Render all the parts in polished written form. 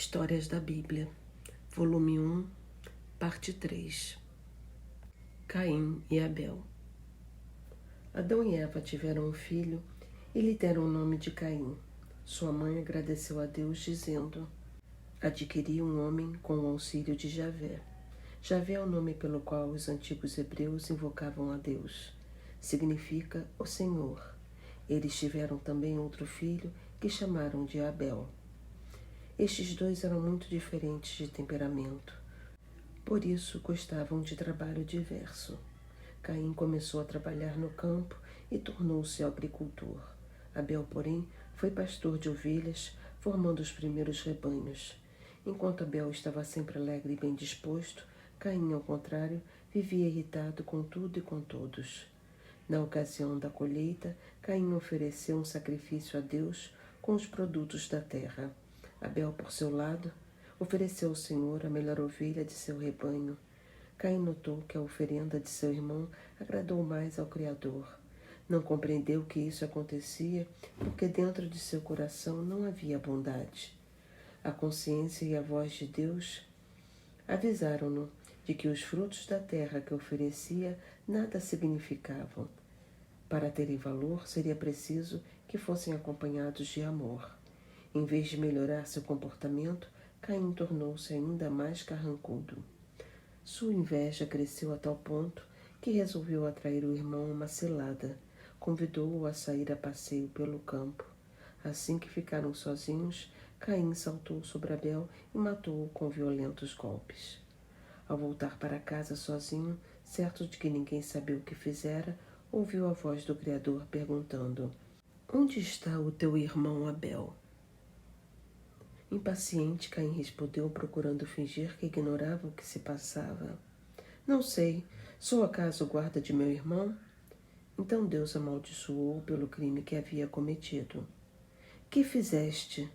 Histórias da Bíblia, volume 1, parte 3. Caim e Abel. Adão e Eva tiveram um filho e lhe deram o nome de Caim. Sua mãe agradeceu a Deus, dizendo: adquiri um homem com o auxílio de Javé. Javé é o nome pelo qual os antigos hebreus invocavam a Deus. Significa o Senhor. Eles tiveram também outro filho que chamaram de Abel. Estes dois eram muito diferentes de temperamento. Por isso, gostavam de trabalho diverso. Caim começou a trabalhar no campo e tornou-se agricultor. Abel, porém, foi pastor de ovelhas, formando os primeiros rebanhos. Enquanto Abel estava sempre alegre e bem disposto, Caim, ao contrário, vivia irritado com tudo e com todos. Na ocasião da colheita, Caim ofereceu um sacrifício a Deus com os produtos da terra. Abel, por seu lado, ofereceu ao Senhor a melhor ovelha de seu rebanho. Caim notou que a oferenda de seu irmão agradou mais ao Criador. Não compreendeu que isso acontecia porque dentro de seu coração não havia bondade. A consciência e a voz de Deus avisaram-no de que os frutos da terra que oferecia nada significavam. Para terem valor, seria preciso que fossem acompanhados de amor. Em vez de melhorar seu comportamento, Caim tornou-se ainda mais carrancudo. Sua inveja cresceu a tal ponto que resolveu atrair o irmão a uma cilada. Convidou-o a sair a passeio pelo campo. Assim que ficaram sozinhos, Caim saltou sobre Abel e matou-o com violentos golpes. Ao voltar para casa sozinho, certo de que ninguém sabia o que fizera, ouviu a voz do Criador perguntando: onde está o teu irmão Abel? Impaciente, Caim respondeu, procurando fingir que ignorava o que se passava. Não sei, sou acaso o guarda de meu irmão? Então Deus amaldiçoou pelo crime que havia cometido. Que fizeste?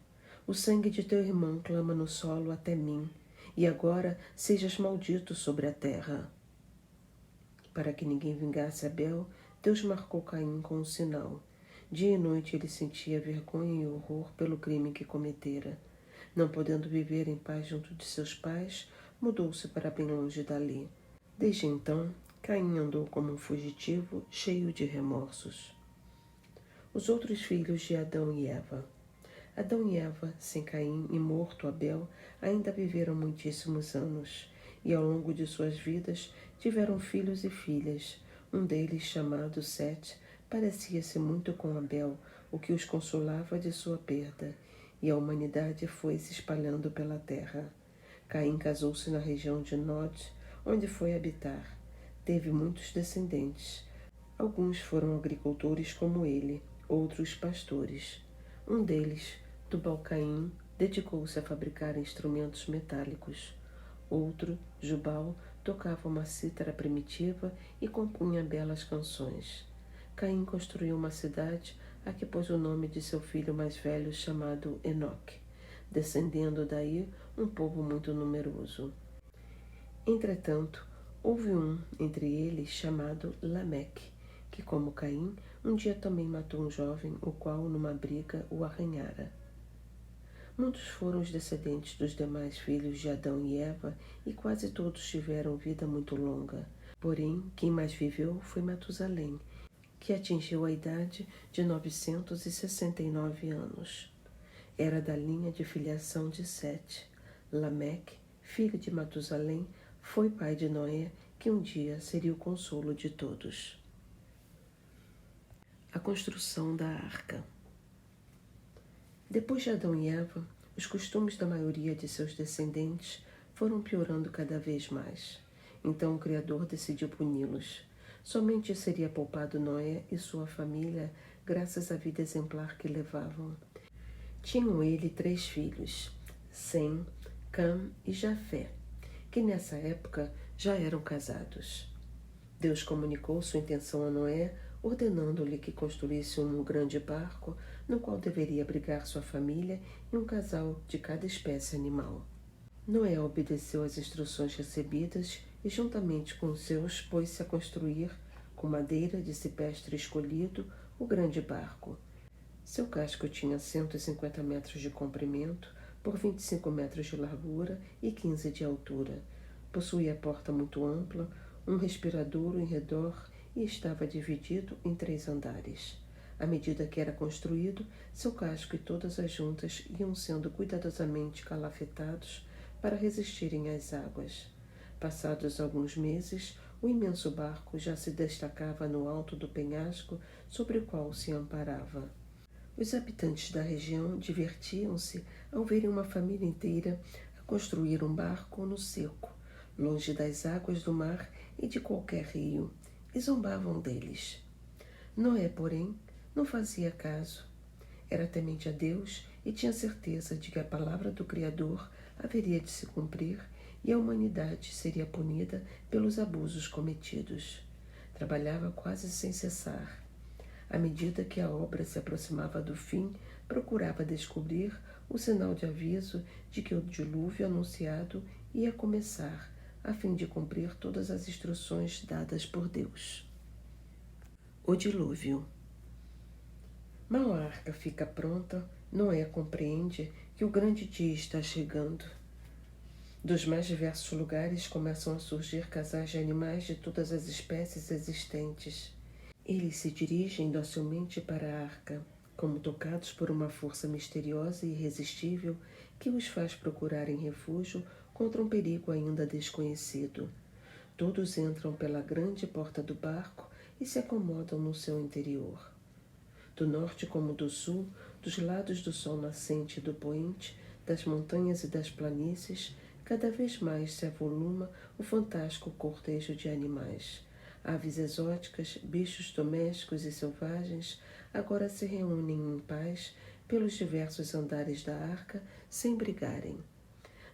O sangue de teu irmão clama no solo até mim, e agora sejas maldito sobre a terra. Para que ninguém vingasse Abel, Deus marcou Caim com um sinal. Dia e noite ele sentia vergonha e horror pelo crime que cometera. Não podendo viver em paz junto de seus pais, mudou-se para bem longe dali. Desde então, Caim andou como um fugitivo, cheio de remorsos. Os outros filhos de Adão e Eva. Adão e Eva, sem Caim e morto Abel, ainda viveram muitíssimos anos, e ao longo de suas vidas tiveram filhos e filhas. Um deles, chamado Sete, parecia-se muito com Abel, o que os consolava de sua perda, e a humanidade foi se espalhando pela terra. Caim casou-se na região de Nod, onde foi habitar. Teve muitos descendentes. Alguns foram agricultores como ele, outros pastores. Um deles, Tubal-Caim, dedicou-se a fabricar instrumentos metálicos. Outro, Jubal, tocava uma cítara primitiva e compunha belas canções. Caim construiu uma cidade a que pôs o nome de seu filho mais velho, chamado Enoque, descendendo daí um povo muito numeroso. Entretanto, houve um entre eles chamado Lameque, que, como Caim, um dia também matou um jovem, o qual, numa briga, o arranhara. Muitos foram os descendentes dos demais filhos de Adão e Eva, e quase todos tiveram vida muito longa. Porém, quem mais viveu foi Matusalém, que atingiu a idade de 969 anos. Era da linha de filiação de Sete. Lameque, filho de Matusalém, foi pai de Noé, que um dia seria o consolo de todos. A construção da arca. Depois de Adão e Eva, os costumes da maioria de seus descendentes foram piorando cada vez mais. Então o Criador decidiu puni-los. Somente seria poupado Noé e sua família graças à vida exemplar que levavam. Tinham ele 3 filhos, Sem, Cam e Jafé, que nessa época já eram casados. Deus comunicou sua intenção a Noé, ordenando-lhe que construísse um grande barco no qual deveria abrigar sua família e um casal de cada espécie animal. Noé obedeceu às instruções recebidas e, juntamente com os seus, pôs-se a construir, com madeira de cipestre escolhido, o grande barco. Seu casco tinha 150 metros de comprimento, por 25 metros de largura e 15 de altura. Possuía porta muito ampla, um respiradouro em redor e estava dividido em 3 andares. À medida que era construído, seu casco e todas as juntas iam sendo cuidadosamente calafetados para resistirem às águas. Passados alguns meses, o imenso barco já se destacava no alto do penhasco sobre o qual se amparava. Os habitantes da região divertiam-se ao verem uma família inteira a construir um barco no seco, longe das águas do mar e de qualquer rio, e zombavam deles. Noé, porém, não fazia caso. Era temente a Deus e tinha certeza de que a palavra do Criador haveria de se cumprir e a humanidade seria punida pelos abusos cometidos. Trabalhava quase sem cessar. À medida que a obra se aproximava do fim, procurava descobrir o sinal de aviso de que o dilúvio anunciado ia começar, a fim de cumprir todas as instruções dadas por Deus. O dilúvio. Mal a arca fica pronta, Noé compreende que o grande dia está chegando. Dos mais diversos lugares começam a surgir casais de animais de todas as espécies existentes. Eles se dirigem docilmente para a arca, como tocados por uma força misteriosa e irresistível que os faz procurarem refúgio contra um perigo ainda desconhecido. Todos entram pela grande porta do barco e se acomodam no seu interior. Do norte como do sul, dos lados do sol nascente e do poente, das montanhas e das planícies, cada vez mais se avoluma o fantástico cortejo de animais. Aves exóticas, bichos domésticos e selvagens agora se reúnem em paz pelos diversos andares da arca sem brigarem.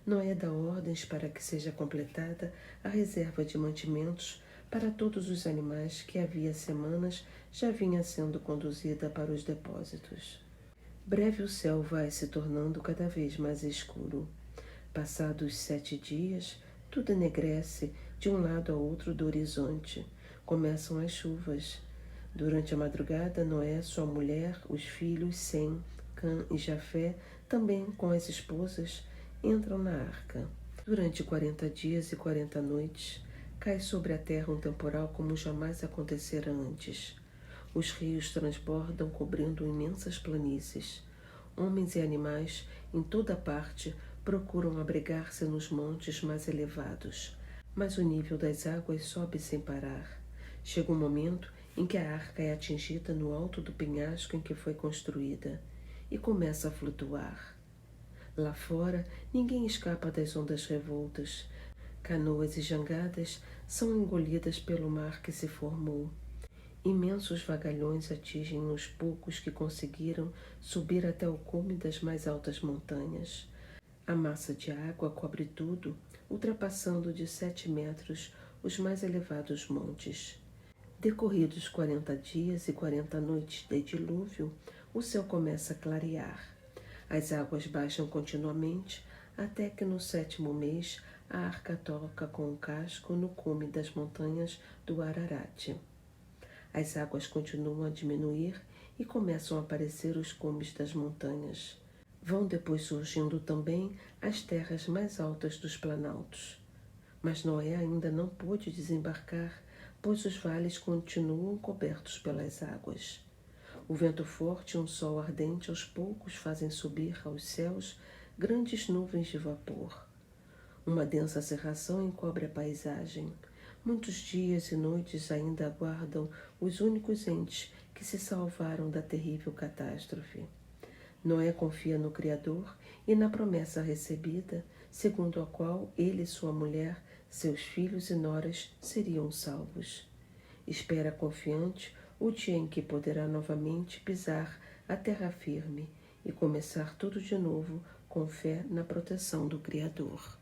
Noé dá ordens para que seja completada a reserva de mantimentos para todos os animais que havia semanas já vinha sendo conduzida para os depósitos. Breve o céu vai se tornando cada vez mais escuro. Passados 7 dias, tudo enegrece de um lado a outro do horizonte. Começam as chuvas. Durante a madrugada, Noé, sua mulher, os filhos Sem, Cã e Jafé, também com as esposas, entram na arca. Durante 40 dias e 40 noites, cai sobre a terra um temporal como jamais acontecera antes. Os rios transbordam cobrindo imensas planícies. Homens e animais, em toda parte, procuram abrigar-se nos montes mais elevados, mas o nível das águas sobe sem parar. Chega um momento em que a arca é atingida no alto do penhasco em que foi construída e começa a flutuar. Lá fora, ninguém escapa das ondas revoltas. Canoas e jangadas são engolidas pelo mar que se formou. Imensos vagalhões atingem os poucos que conseguiram subir até o cume das mais altas montanhas. A massa de água cobre tudo, ultrapassando de 7 metros os mais elevados montes. Decorridos 40 dias e 40 noites de dilúvio, o céu começa a clarear. As águas baixam continuamente, até que no 7º mês a arca toca com o casco no cume das montanhas do Ararat. As águas continuam a diminuir e começam a aparecer os cumes das montanhas. Vão depois surgindo também as terras mais altas dos planaltos. Mas Noé ainda não pôde desembarcar, pois os vales continuam cobertos pelas águas. O vento forte e um sol ardente aos poucos fazem subir aos céus grandes nuvens de vapor. Uma densa cerração encobre a paisagem. Muitos dias e noites ainda aguardam os únicos entes que se salvaram da terrível catástrofe. Noé confia no Criador e na promessa recebida, segundo a qual ele e sua mulher, seus filhos e noras seriam salvos. Espera confiante o dia em que poderá novamente pisar a terra firme e começar tudo de novo com fé na proteção do Criador.